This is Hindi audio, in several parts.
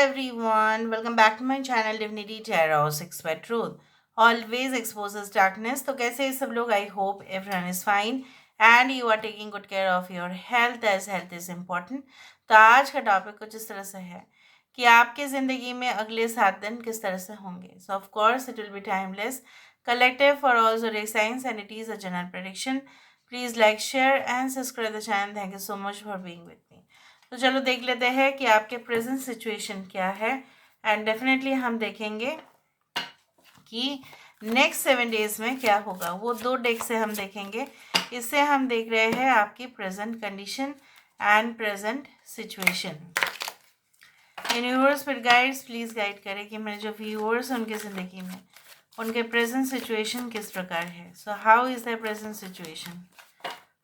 everyone, welcome back to my channel Divinity Tarot 6 by Truth. Always exposes darkness. तो कैसे हैं सब लोग? I hope everyone is fine and you are taking good care of your health as health is important. तो आज का टॉपिक कुछ इस तरह से है कि आपके ज़िंदगी में अगले 7 दिन किस तरह से होंगे. So of course it will be timeless, collective for all zodiac signs and it is a general prediction. Please like, share and subscribe the channel. Thank you so much for being with me. तो चलो देख लेते हैं कि आपके प्रेजेंट सिचुएशन क्या है एंड डेफिनेटली हम देखेंगे कि नेक्स्ट 7 डेज में क्या होगा. वो 2 डेक से हम देखेंगे. इससे हम देख रहे हैं आपकी present condition and present situation. Universe पर गाइड्स प्लीज़ गाइड करें कि मेरे जो व्यूअर्स हैं उनकी ज़िंदगी में उनके प्रेजेंट सिचुएशन किस प्रकार है. So how is the present situation,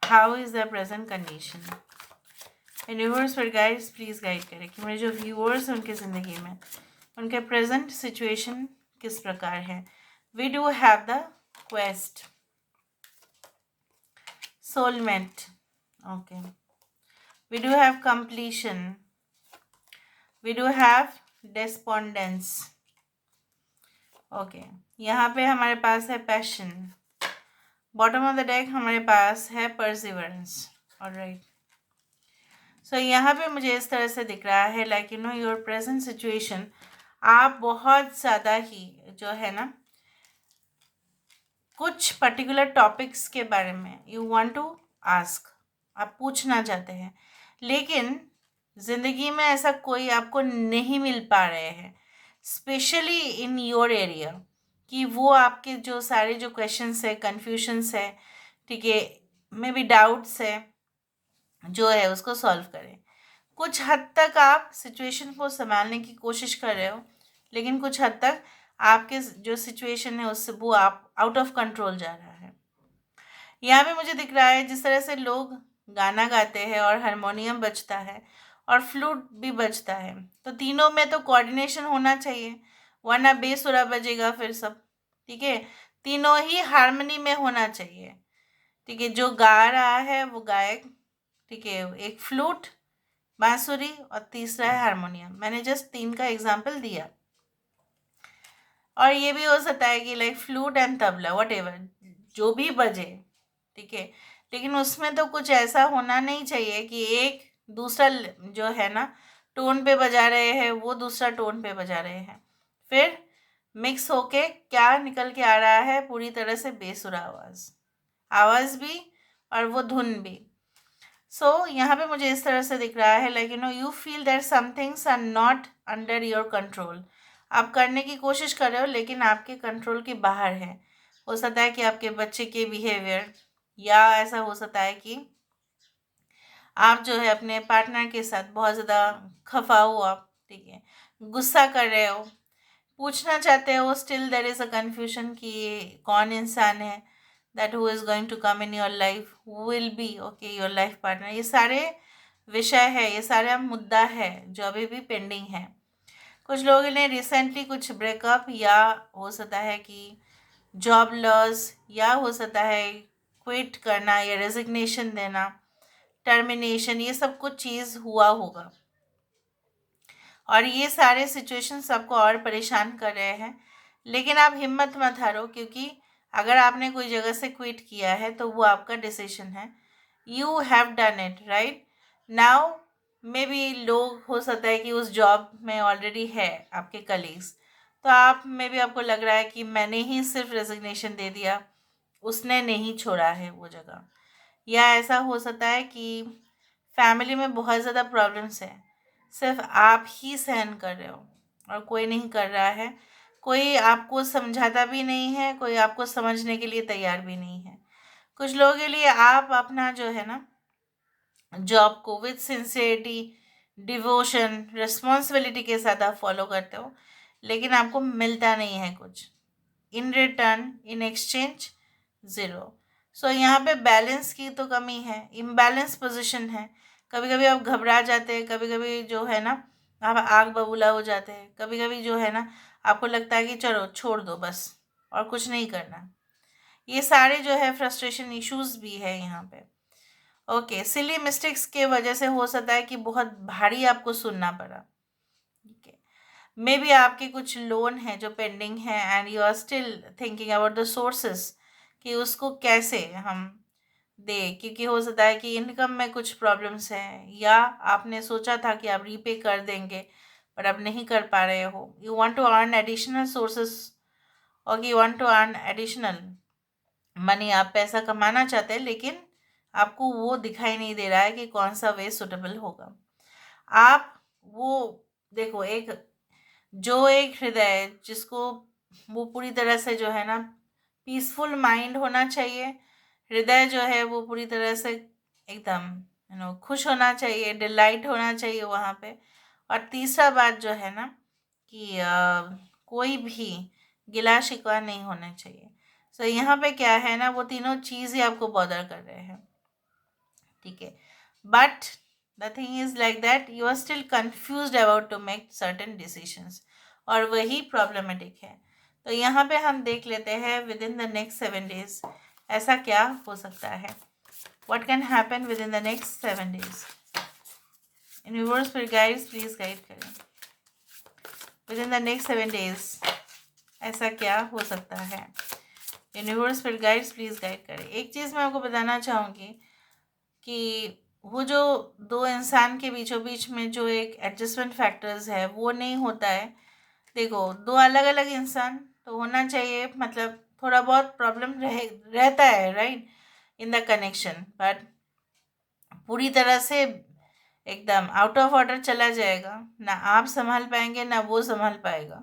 how is the present condition. Universe पर गाइड्स प्लीज़ गाइड करें कि मेरे जो व्यूअर्स हैं उनकी ज़िंदगी में उनके प्रेजेंट सिचुएशन किस प्रकार है. We do have the quest, soulmate, okay. We do have completion, we do have despondence, okay. यहाँ पे हमारे पास है passion. Bottom of the deck हमारे पास है परसिवरेंस. ऑलराइट. सो यहाँ पे मुझे इस तरह से दिख रहा है लाइक योर प्रेजेंट सिचुएशन. आप बहुत ज़्यादा ही जो है ना कुछ पर्टिकुलर टॉपिक्स के बारे में यू वांट टू आस्क, आप पूछना चाहते हैं, लेकिन ज़िंदगी में ऐसा कोई आपको नहीं मिल पा रहे हैं स्पेशली इन योर एरिया कि वो आपके जो सारे जो क्वेश्चंस है, कन्फ्यूजन्स है, ठीक है, मे बी डाउट्स है, जो है उसको सॉल्व करें. कुछ हद तक आप सिचुएशन को संभालने की कोशिश कर रहे हो, लेकिन कुछ हद तक आपके जो सिचुएशन है उससे वो आप आउट ऑफ कंट्रोल जा रहा है. यहाँ पे मुझे दिख रहा है जिस तरह से लोग गाना गाते हैं और हारमोनियम बजता है और फ्लूट भी बजता है, तो तीनों में तो कोऑर्डिनेशन होना चाहिए, वरना बेसुरा बजेगा फिर सब. ठीक है, तीनों ही हारमोनी में होना चाहिए. ठीक है, जो गा रहा है वो गायक, ठीक है, एक फ्लूट, बांसुरी और तीसरा है हारमोनियम. मैंने जस्ट 3 का एग्जाम्पल दिया. और ये भी हो सकता है कि like flute and tabla what ever जो भी बजे, ठीक है, लेकिन उसमें तो कुछ ऐसा होना नहीं चाहिए कि एक दूसरा जो है ना टोन पे बजा रहे हैं, वो दूसरा टोन पे बजा रहे हैं, फिर मिक्स होके क्या निकल के आ रहा है, पूरी तरह से बेसुरा आवाज़ भी और वो धुन भी. सो यहाँ पे मुझे इस तरह से दिख रहा है like you feel that some things are not under your control. आप करने की कोशिश कर रहे हो लेकिन आपके कंट्रोल के बाहर है. हो सकता है कि आपके बच्चे के बिहेवियर, या ऐसा हो सकता है कि आप जो है अपने पार्टनर के साथ बहुत ज़्यादा खफा हो आप, ठीक है, गुस्सा कर रहे हो, पूछना चाहते हो, still there is a confusion कि ये कौन इंसान है that who is going to come in your life, who will be okay your life partner. ये सारे विषय है, ये सारा मुद्दा है जो अभी भी पेंडिंग है. कुछ लोगों ने रिसेंटली कुछ ब्रेकअप, या हो सकता है कि जॉब लॉस, या हो सकता है क्विट करना या रेजिग्नेशन देना, टर्मिनेशन, ये सब कुछ चीज़ हुआ होगा. और ये सारे सिचुएशंस आपको और परेशान कर रहे हैं, लेकिन आप हिम्मत मत हारो, क्योंकि अगर आपने कोई जगह से क्विट किया है तो वो आपका डिसीजन है. You have done it right now. May be लोग हो सकता है कि उस जॉब में ऑलरेडी है आपके कलीग्स, तो आप मे बी आपको लग रहा है कि मैंने ही सिर्फ रेजिग्नेशन दे दिया, उसने नहीं छोड़ा है वो जगह. या ऐसा हो सकता है कि फैमिली में बहुत ज़्यादा प्रॉब्लम्स है, सिर्फ आप ही सहन कर रहे हो और कोई नहीं कर रहा है. कोई आपको समझाता भी नहीं है, कोई आपको समझने के लिए तैयार भी नहीं है. कुछ लोगों के लिए आप अपना जो है ना जॉब को विद सिंसियरिटी, डिवोशन, रिस्पॉन्सिबिलिटी के साथ आप फॉलो करते हो, लेकिन आपको मिलता नहीं है कुछ. In return, in exchange, zero. So यहाँ पे बैलेंस की तो कमी है, इम्बैलेंस पोजीशन है. कभी कभी आप घबरा जाते हैं, कभी कभी जो है ना आप आग बबूला हो जाते हैं, कभी कभी जो है ना आपको लगता है कि चलो छोड़ दो बस और कुछ नहीं करना. ये सारे जो है फ्रस्ट्रेशन इश्यूज भी है यहाँ पे. ओके, सिली मिस्टेक्स के वजह से हो सकता है कि बहुत भारी आपको सुनना पड़ा. ठीक है, मे बी आपके कुछ लोन है जो पेंडिंग है and you are still thinking about the sources कि उसको कैसे हम दे, क्योंकि हो सकता है कि इनकम में कुछ प्रॉब्लम्स हैं, या आपने सोचा था कि आप रीपे कर देंगे पर अब नहीं कर पा रहे हो, you want to earn additional sources और you want to earn additional money, आप पैसा कमाना चाहते हैं लेकिन आपको वो दिखाई नहीं दे रहा है कि कौन सा वे सुटेबल होगा। आप वो देखो, एक हृदय जिसको वो पूरी तरह से जो है ना पीसफुल माइंड होना चाहिए, हृदय जो है वो पूरी तरह से एकदम खुश होना चाहिए, डिलाइट होना चाहिए वहाँ पे। और तीसरा बात जो है ना कि कोई भी गिला शिकवा नहीं होना चाहिए। सो यहाँ पे क्या है ना, वो तीनों चीज़ ही आपको बॉदर कर रहे हैं, ठीक है। But the thing is like that you are still confused about to make certain decisions, और वही प्रॉब्लमेटिक है। तो यहाँ पे हम देख लेते हैं with in the next 7 days ऐसा क्या हो सकता है, what can happen with in the next 7 days। Universe फिर गाइड्स प्लीज गाइड करें with in the next 7 days ऐसा क्या हो सकता है। यूनिवर्स फिर गाइड्स प्लीज गाइड करें। एक चीज़ मैं आपको बताना चाहूँगी कि वो जो दो इंसान के बीचों बीच में जो एक एडजस्टमेंट फैक्टर्स है वो नहीं होता है। देखो, दो अलग अलग इंसान तो होना चाहिए, मतलब थोड़ा बहुत प्रॉब्लम रहता है right in the connection, but पूरी तरह से एकदम आउट ऑफ ऑर्डर चला जाएगा, ना आप संभाल पाएंगे ना वो संभाल पाएगा,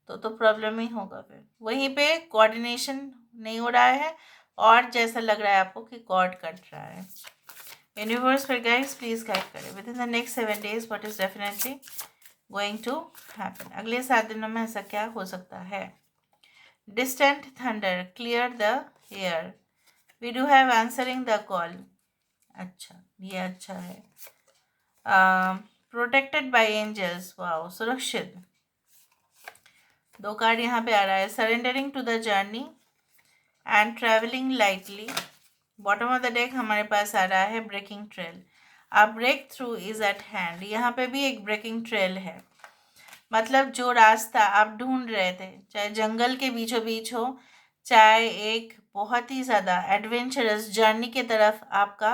तो प्रॉब्लम ही होगा। फिर वहीं पे कोऑर्डिनेशन नहीं हो रहा है और जैसा लग रहा है आपको कि कॉर्ड कट रहा है। यूनिवर्स फिर गाइड्स प्लीज गाइड करें with in the next 7 days what is definitely going to happen. अगले 7 दिनों में ऐसा क्या हो सकता है। Distant thunder clear the air, we do have answering the call. अच्छा, ये अच्छा है। प्रोटेक्टेड बाय एंजल्स, वाओ, सुरक्षित। 2 कार्ड यहाँ पे आ रहा है। Surrendering to the journey and travelling lightly. Bottom of the deck हमारे पास आ रहा है breaking trail, a break through is at hand. यहाँ पे भी एक ब्रेकिंग ट्रेल है, मतलब जो रास्ता आप ढूंढ रहे थे, चाहे जंगल के बीचों बीच हो, चाहे एक बहुत ही ज़्यादा एडवेंचरस जर्नी के तरफ आपका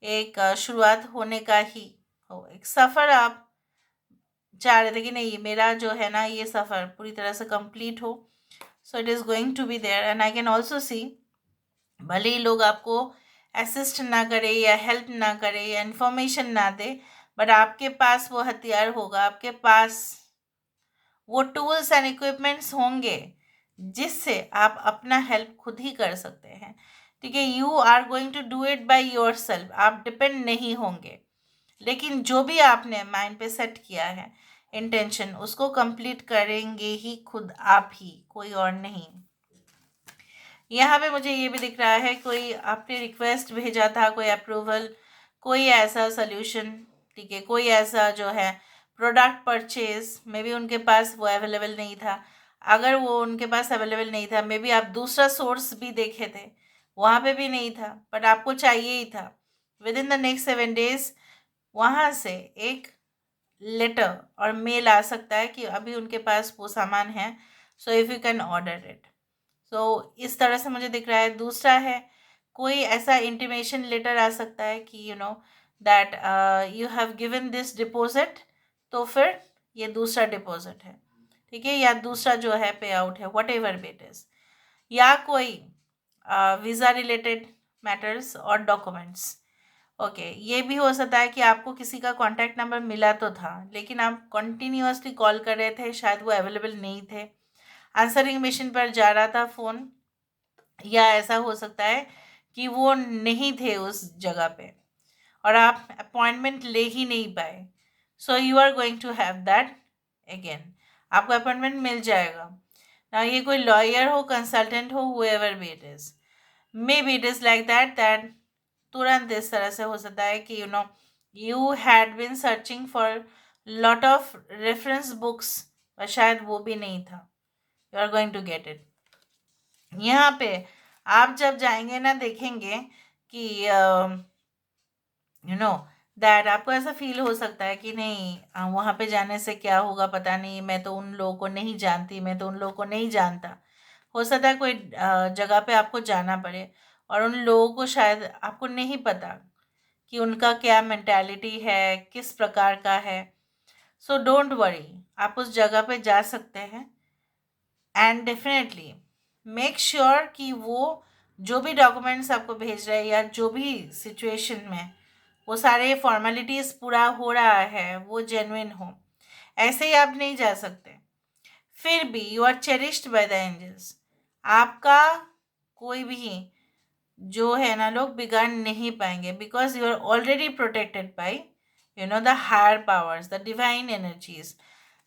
एक शुरुआत होने का ही हो, एक सफ़र आप चाह रहे थे कि नहीं, ये मेरा जो है ना ये सफ़र पूरी तरह से कंप्लीट हो। So it is going to be there and I can also see, भले ही लोग आपको असिस्ट ना करे या हेल्प ना करे या इन्फॉर्मेशन ना दे, बट आपके पास वो हथियार होगा, आपके पास वो टूल्स एंड इक्विपमेंट्स होंगे जिससे आप अपना हेल्प खुद ही कर सकते हैं, ठीक है। You are going to do it by yourself, आप डिपेंड नहीं होंगे, लेकिन जो भी आपने माइंड पे सेट किया है इंटेंशन, उसको कंप्लीट करेंगे ही खुद आप ही, कोई और नहीं। यहाँ पे मुझे ये भी दिख रहा है कोई आपने रिक्वेस्ट भेजा था, कोई अप्रूवल, कोई ऐसा सोल्यूशन, ठीक है, कोई ऐसा जो है प्रोडक्ट परचेज, मे बी उनके पास वो अवेलेबल नहीं था। अगर वो उनके पास अवेलेबल नहीं था, मे बी आप दूसरा सोर्स भी देखे थे, वहाँ पे भी नहीं था, बट आपको चाहिए ही था। With in the next 7 days वहाँ से एक लेटर और मेल आ सकता है कि अभी उनके पास वो सामान है, so if you can order it. So इस तरह से मुझे दिख रहा है। दूसरा है कोई ऐसा इंटीमेशन लेटर आ सकता है कि that you have given this deposit, तो फिर ये दूसरा डिपॉजिट है, ठीक है, या दूसरा जो है पे आउट है, वट एवर इट इज़, या कोई वीज़ा रिलेटेड मैटर्स और डॉक्यूमेंट्स। ओके, ये भी हो सकता है कि आपको किसी का कॉन्टैक्ट नंबर मिला तो था, लेकिन आप कंटिन्यूअसली कॉल कर रहे थे, शायद वो अवेलेबल नहीं थे, आंसरिंग मशीन पर जा रहा था फ़ोन, या ऐसा हो सकता है कि वो नहीं थे उस जगह पे और आप अपॉइंटमेंट ले ही नहीं पाए। So you are going to have that again, आपको अपॉइंटमेंट मिल जाएगा ना। ये कोई लॉयर हो, कंसल्टेंट हो, however be it is, maybe it is like that तुरंत इस तरह से हो सकता है कि you had been searching for lot of reference books, और शायद वो भी नहीं था, you are going to get it. यहाँ पे आप जब जाएंगे ना, देखेंगे कि यू नो दैट आपको ऐसा फ़ील हो सकता है कि नहीं वहाँ पे जाने से क्या होगा पता नहीं, मैं तो उन लोगों को नहीं जानती, मैं तो उन लोगों को नहीं जानता। हो सकता है कोई जगह पे आपको जाना पड़े और उन लोगों को शायद आपको नहीं पता कि उनका क्या मेंटालिटी है, किस प्रकार का है। सो डोंट वरी, आप उस जगह पे जा सकते हैं एंड डेफिनेटली मेक श्योर कि वो जो भी डॉक्यूमेंट्स आपको भेज रहे हैं या जो भी सिचुएशन में वो सारे फॉर्मेलिटीज़ पूरा हो रहा है, वो जेन्युइन हो। ऐसे ही आप नहीं जा सकते। फिर भी you are cherished by the angels. आपका कोई भी जो है ना लोग बिगाड़ नहीं पाएंगे, because you are already protected by the higher powers, the divine energies.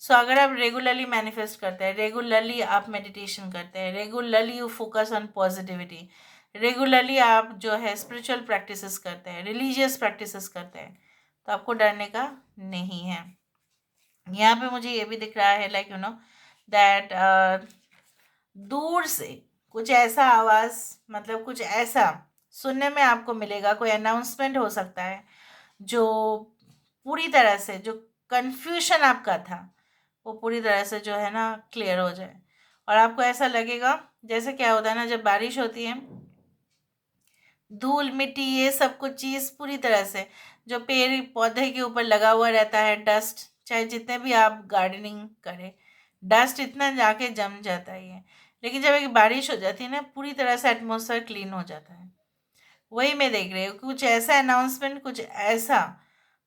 So अगर आप रेगुलरली मैनिफेस्ट करते हैं, रेगुलरली आप मेडिटेशन करते हैं, regularly you focus on positivity, regularly आप जो है स्पिरिचुअल प्रैक्टिसेस करते हैं, रिलीजियस प्रैक्टिसेस करते हैं, तो आपको डरने का नहीं है। यहाँ पे मुझे ये भी दिख रहा है लाइक दैट दूर से कुछ ऐसा आवाज़, मतलब कुछ ऐसा सुनने में आपको मिलेगा, कोई अनाउंसमेंट हो सकता है जो पूरी तरह से, जो कन्फ्यूजन आपका था वो पूरी तरह से जो है ना क्लियर हो जाए। और आपको ऐसा लगेगा जैसे क्या होता है ना, जब बारिश होती है, धूल मिट्टी ये सब कुछ चीज़ पूरी तरह से जो पेड़ पौधे के ऊपर लगा हुआ रहता है, डस्ट, चाहे जितने भी आप गार्डनिंग करें, डस्ट इतना जाके जम जाता है ये। लेकिन जब एक बारिश हो जाती है ना, पूरी तरह से एटमॉस्फेयर क्लीन हो जाता है। वही मैं देख रही हूँ, कुछ ऐसा अनाउंसमेंट, कुछ ऐसा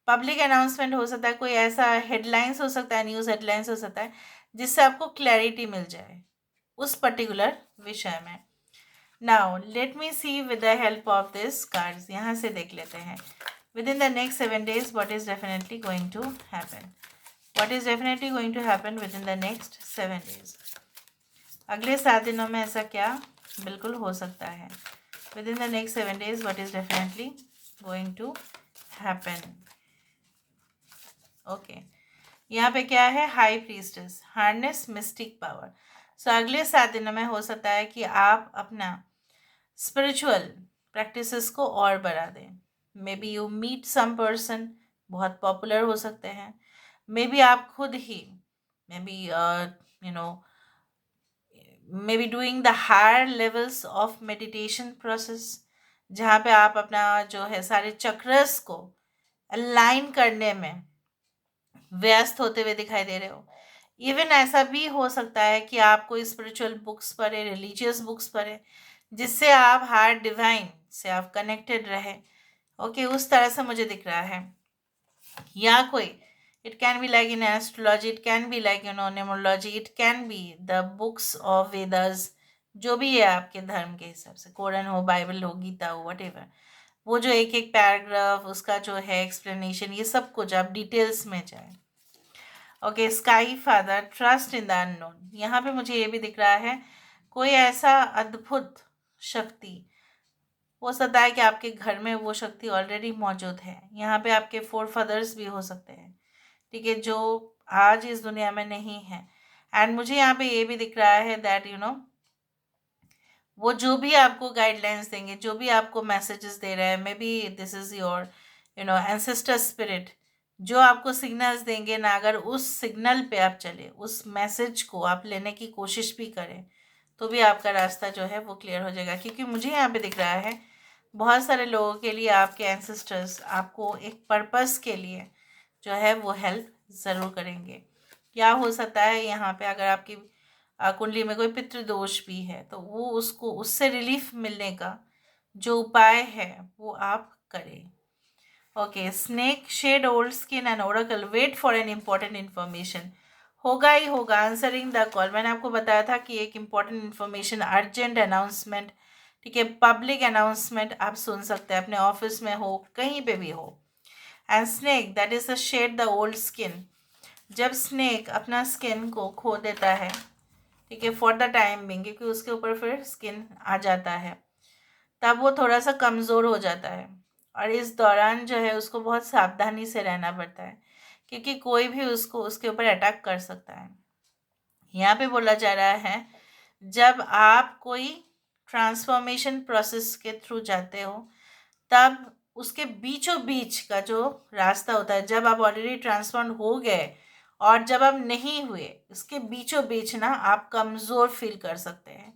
पब्लिक अनाउंसमेंट हो सकता है, कोई ऐसा हेडलाइंस हो सकता है, न्यूज़ हेडलाइंस हो सकता है, जिससे आपको क्लैरिटी मिल जाए उस पर्टिकुलर विषय में। Now let me see with the help of this cards. यहाँ से देख लेते हैं with in the next 7 days what is definitely going to happen, what is definitely going to happen within the next 7 days। अगले 7 दिनों में ऐसा क्या बिल्कुल हो सकता है। With in the next 7 days what is definitely going to happen। Okay, यहाँ पे क्या है, high priestess, harness mystic power. So अगले 7 दिनों में हो सकता है कि आप अपना स्पिरिचुअल प्रैक्टिसेस को और बढ़ा दें। Maybe you meet some person, बहुत पॉपुलर हो सकते हैं। मे बी आप खुद ही, maybe no maybe doing the higher levels of meditation process, जहाँ पे आप अपना जो है सारे चक्रस को अलाइन करने में व्यस्त होते हुए दिखाई दे रहे हो। इवन ऐसा भी हो सकता है कि आप कोई स्पिरिचुअल बुक्स पढ़े, रिलीजियस बुक्स पढ़े, जिससे आप हायर डिवाइन से आप कनेक्टेड रहे। ओके, उस तरह से मुझे दिख रहा है। या कोई, it can be like in astrology, it can be like numerology, it can be the books of Vedas, जो भी है आपके धर्म के हिसाब से, कुरान हो, बाइबल हो, गीता हो, वट वो जो एक एक पैराग्राफ उसका जो है एक्सप्लेनेशन, ये सब कुछ आप डिटेल्स में जाए। Okay, sky father, trust in the unknown. यहाँ पे मुझे ये भी दिख रहा है कोई ऐसा अद्भुत शक्ति, हो सकता है कि आपके घर में वो शक्ति ऑलरेडी मौजूद है। यहाँ पे आपके फोर फादर्स भी हो सकते हैं, ठीक है, जो आज इस दुनिया में नहीं है। एंड मुझे यहाँ पे ये भी दिख रहा है दैट वो जो भी आपको गाइडलाइंस देंगे, जो भी आपको मैसेजेस दे रहे हैं, may be this is your ancestor spirit, जो आपको सिग्नल्स देंगे ना, अगर उस सिग्नल पे आप चले, उस मैसेज को आप लेने की कोशिश भी करें, तो भी आपका रास्ता जो है वो क्लियर हो जाएगा। क्योंकि मुझे यहाँ पे दिख रहा है बहुत सारे लोगों के लिए आपके एंसेस्टर्स आपको एक पर्पस के लिए जो है वो हेल्प ज़रूर करेंगे। क्या हो सकता है यहाँ पे, अगर आपकी कुंडली में कोई पितृदोष भी है, तो वो उसको, उससे रिलीफ मिलने का जो उपाय है वो आप करें। Okay, snake shed old skin and oracle wait for an important information. होगा ही होगा, आंसरिंग द कॉल। मैंने आपको बताया था कि एक इम्पॉर्टेंट इन्फॉर्मेशन, अर्जेंट अनाउंसमेंट, ठीक है, पब्लिक अनाउंसमेंट आप सुन सकते हैं, अपने ऑफिस में हो, कहीं पे भी हो। And snake that is the shed the old skin. जब स्नेक अपना स्किन को खो देता है, ठीक है, फॉर द टाइम बिंग, क्योंकि उसके ऊपर फिर स्किन आ जाता है, तब वो थोड़ा सा कमज़ोर हो जाता है। और इस दौरान जो है उसको बहुत सावधानी से रहना पड़ता है, क्योंकि कोई भी उसको उसके ऊपर अटैक कर सकता है। यहाँ पे बोला जा रहा है जब आप कोई ट्रांसफॉर्मेशन प्रोसेस के थ्रू जाते हो, तब उसके बीचों बीच का जो रास्ता होता है, जब आप ऑलरेडी ट्रांसफॉर्म हो गए और जब आप नहीं हुए, उसके बीचों बीच ना आप कमज़ोर फील कर सकते हैं.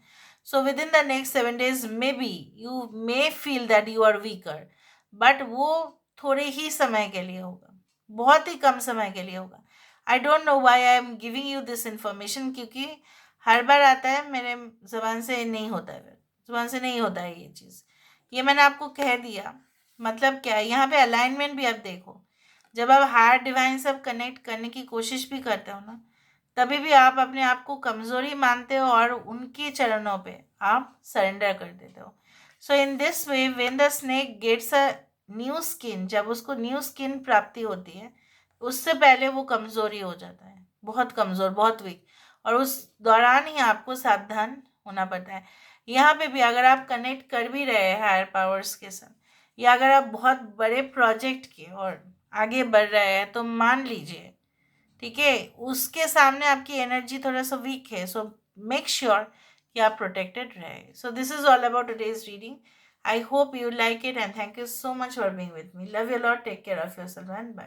So with in the next 7 days maybe you may feel that you are weaker, but वो थोड़े ही समय के लिए होगा, बहुत ही कम समय के लिए होगा. I don't know why I am giving you this information, क्योंकि हर बार आता है मेरे ज़बान से नहीं होता है, ज़ुबान से नहीं होता है ये चीज़. ये मैंने आपको कह दिया. मतलब क्या है, यहाँ पे अलाइनमेंट भी आप देखो. जब आप हायर डिवाइन से कनेक्ट करने की कोशिश भी करते हो ना, तभी भी आप अपने आप को कमज़ोरी मानते हो और उनके चरणों पे आप सरेंडर कर देते हो. So in this way when the snake gets a new skin, जब उसको न्यू स्किन प्राप्ति होती है, उससे पहले वो कमज़ोरी हो जाता है, बहुत कमज़ोर, बहुत वीक. और उस दौरान ही आपको सावधान होना पड़ता है. यहाँ पे भी अगर आप कनेक्ट कर भी रहे हैं हायर पावर्स के साथ, या अगर आप बहुत बड़े प्रोजेक्ट के और आगे बढ़ रहे हैं, तो मान लीजिए, ठीक है, उसके सामने आपकी एनर्जी थोड़ा सा वीक है. सो मेक श्योर कि आप प्रोटेक्टेड रहे. So this is all about today's reading. I hope you like it and thank you so much for being with me. Love you lot. Take care of yourself and bye.